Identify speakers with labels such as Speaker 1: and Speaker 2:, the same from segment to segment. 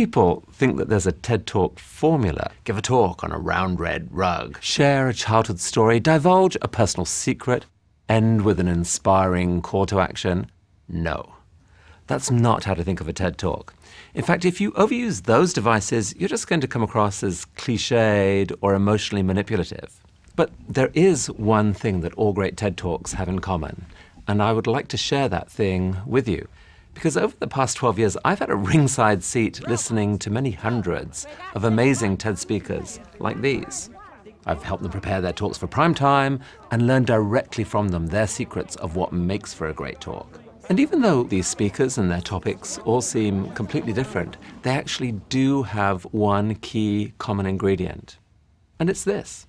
Speaker 1: people think that there's a TED Talk formula. Give a talk on a round red rug, share a childhood story, divulge a personal secret, end with an inspiring call to action. No, that's not how to think of a TED Talk. In fact, if you overuse those devices, you're just going to come across as cliched or emotionally manipulative. But there is one thing that all great TED Talks have in common, and I would like to share that thing with you. Because over the past 12 years, I've had a ringside seat listening to many hundreds of amazing TED speakers like these. I've helped them prepare their talks for prime time and learned directly from them their secrets of what makes for a great talk. And even though these speakers and their topics all seem completely different, they actually do have one key common ingredient. And it's this.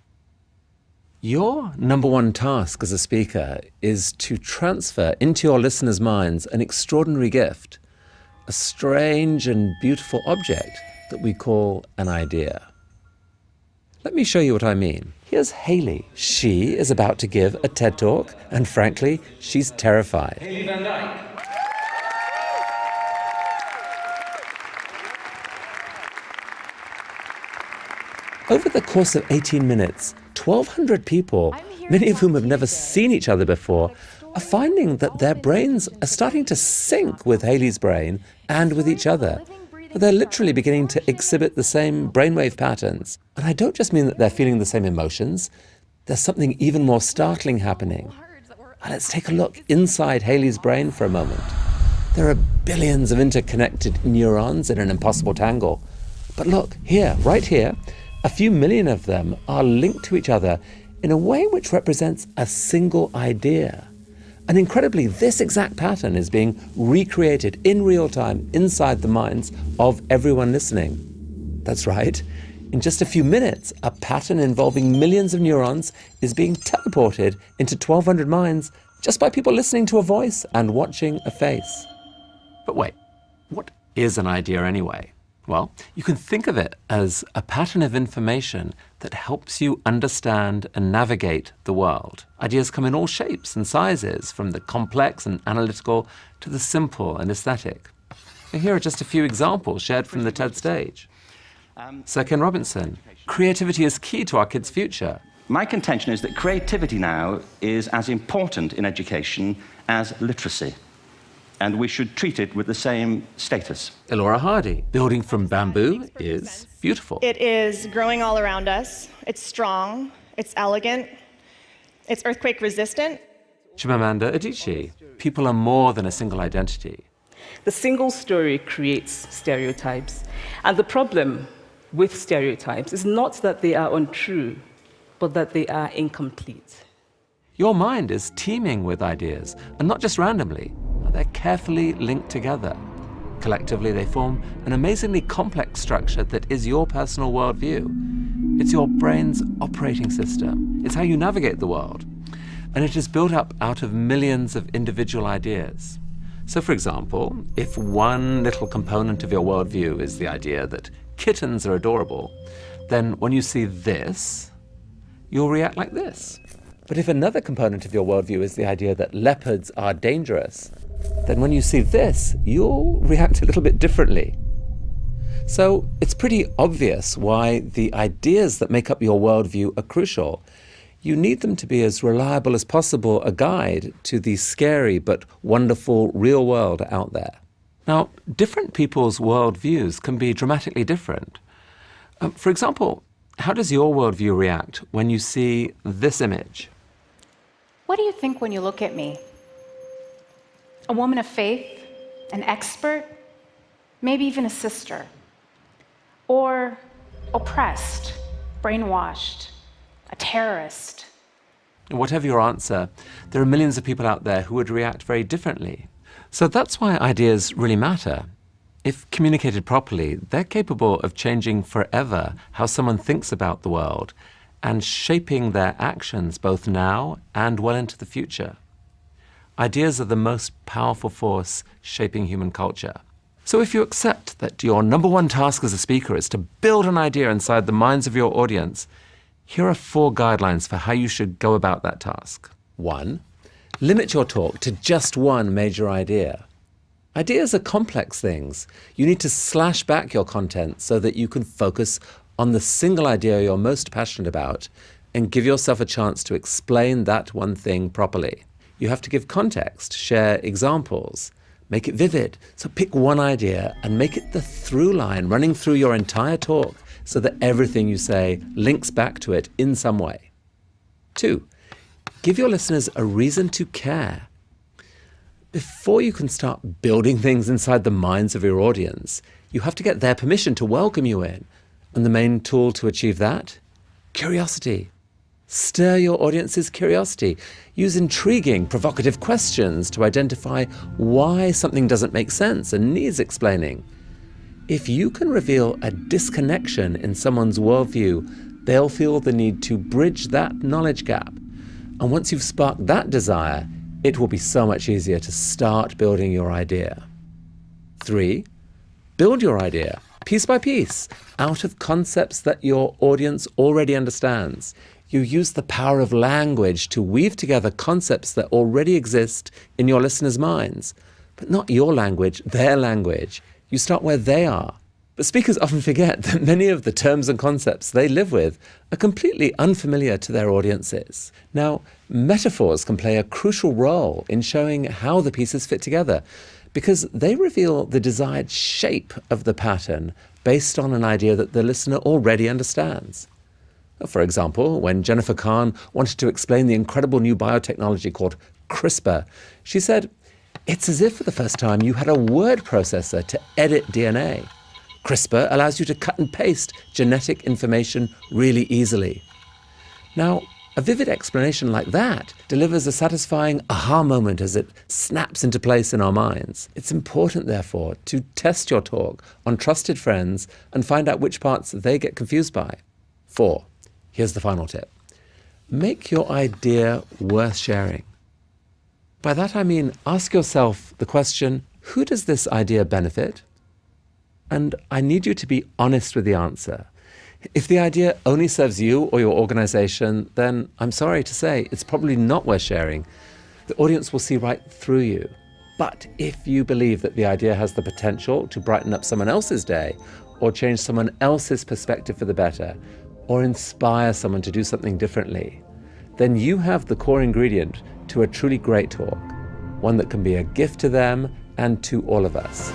Speaker 1: Your number one task as a speaker is to transfer into your listeners' minds an extraordinary gift, a strange and beautiful object that we call an idea. Let me show you what I mean. Here's Hayley. She is about to give a TED Talk, and frankly, she's terrified.
Speaker 2: Hayley Van Dyke.
Speaker 1: Over the course of 18 minutes, 1,200 people, many of whom have never seen each other before, are finding that their brains are starting to sync with Hayley's brain and with each other. They're literally beginning to exhibit the same brainwave patterns. And I don't just mean that they're feeling the same emotions. There's something even more startling happening. And let's take a look inside Hayley's brain for a moment. There are billions of interconnected neurons in an impossible tangle. But look, here, right here, a few million of them are linked to each other in a way which represents a single idea. And incredibly, this exact pattern is being recreated in real time inside the minds of everyone listening. That's right. In just a few minutes, a pattern involving millions of neurons is being teleported into 1,200 minds just by people listening to a voice and watching a face. But wait, what is an idea anyway? Well, you can think of it as a pattern of information that helps you understand and navigate the world. Ideas come in all shapes and sizes, from the complex and analytical to the simple and aesthetic. And here are just a few examples shared from the TED stage. Sir Ken Robinson, creativity is key to our kids' future.
Speaker 2: My contention is that creativity now is as important in education as literacy, and we should treat it with the same status.
Speaker 1: Elora Hardy, building from bamboo is beautiful.
Speaker 3: It is growing all around us. It's strong. It's elegant. It's earthquake resistant.
Speaker 1: Chimamanda Adichie, people are more than a single identity.
Speaker 4: The single story creates stereotypes. And the problem with stereotypes is not that they are untrue, but that they are incomplete.
Speaker 1: Your mind is teeming with ideas, and not just randomly. They're carefully linked together. Collectively, they form an amazingly complex structure that is your personal worldview. It's your brain's operating system. It's how you navigate the world. And it is built up out of millions of individual ideas. So, for example, if one little component of your worldview is the idea that kittens are adorable, then when you see this, you'll react like this. But if another component of your worldview is the idea that leopards are dangerous, then when you see this, you'll react a little bit differently. So it's pretty obvious why the ideas that make up your worldview are crucial. You need them to be as reliable as possible a guide to the scary but wonderful real world out there. Now, different people's worldviews can be dramatically different. For example, how does your worldview react when you see this image?
Speaker 5: What do you think when you look at me? A woman of faith, an expert, maybe even a sister, or oppressed, brainwashed, a terrorist?
Speaker 1: Whatever your answer, there are millions of people out there who would react very differently. So that's why ideas really matter. If communicated properly, they're capable of changing forever how someone thinks about the world and shaping their actions both now and well into the future. Ideas are the most powerful force shaping human culture. So if you accept that your number one task as a speaker is to build an idea inside the minds of your audience, here are 4 guidelines for how you should go about that task. 1, limit your talk to just one major idea. Ideas are complex things. You need to slash back your content so that you can focus on the single idea you're most passionate about and give yourself a chance to explain that one thing properly. You have to give context, share examples, make it vivid. So pick one idea and make it the through line running through your entire talk so that everything you say links back to it in some way. 2, give your listeners a reason to care. Before you can start building things inside the minds of your audience, you have to get their permission to welcome you in. And the main tool to achieve that? Curiosity. Stir your audience's curiosity. Use intriguing, provocative questions to identify why something doesn't make sense and needs explaining. If you can reveal a disconnection in someone's worldview, they'll feel the need to bridge that knowledge gap. And once you've sparked that desire, it will be so much easier to start building your idea. 3, build your idea, piece by piece, out of concepts that your audience already understands. You use the power of language to weave together concepts that already exist in your listeners' minds, but not your language, their language. You start where they are. But speakers often forget that many of the terms and concepts they live with are completely unfamiliar to their audiences. Now, metaphors can play a crucial role in showing how the pieces fit together because they reveal the desired shape of the pattern based on an idea that the listener already understands. For example, when Jennifer Kahn wanted to explain the incredible new biotechnology called CRISPR, she said, "It's as if for the first time you had a word processor to edit DNA. CRISPR allows you to cut and paste genetic information really easily." Now, a vivid explanation like that delivers a satisfying aha moment as it snaps into place in our minds. It's important, therefore, to test your talk on trusted friends and find out which parts they get confused by. 4, here's the final tip. Make your idea worth sharing. By that I mean ask yourself the question, who does this idea benefit? And I need you to be honest with the answer. If the idea only serves you or your organization, then I'm sorry to say it's probably not worth sharing. The audience will see right through you. But if you believe that the idea has the potential to brighten up someone else's day, or change someone else's perspective for the better, or inspire someone to do something differently, then you have the core ingredient to a truly great talk, one that can be a gift to them and to all of us.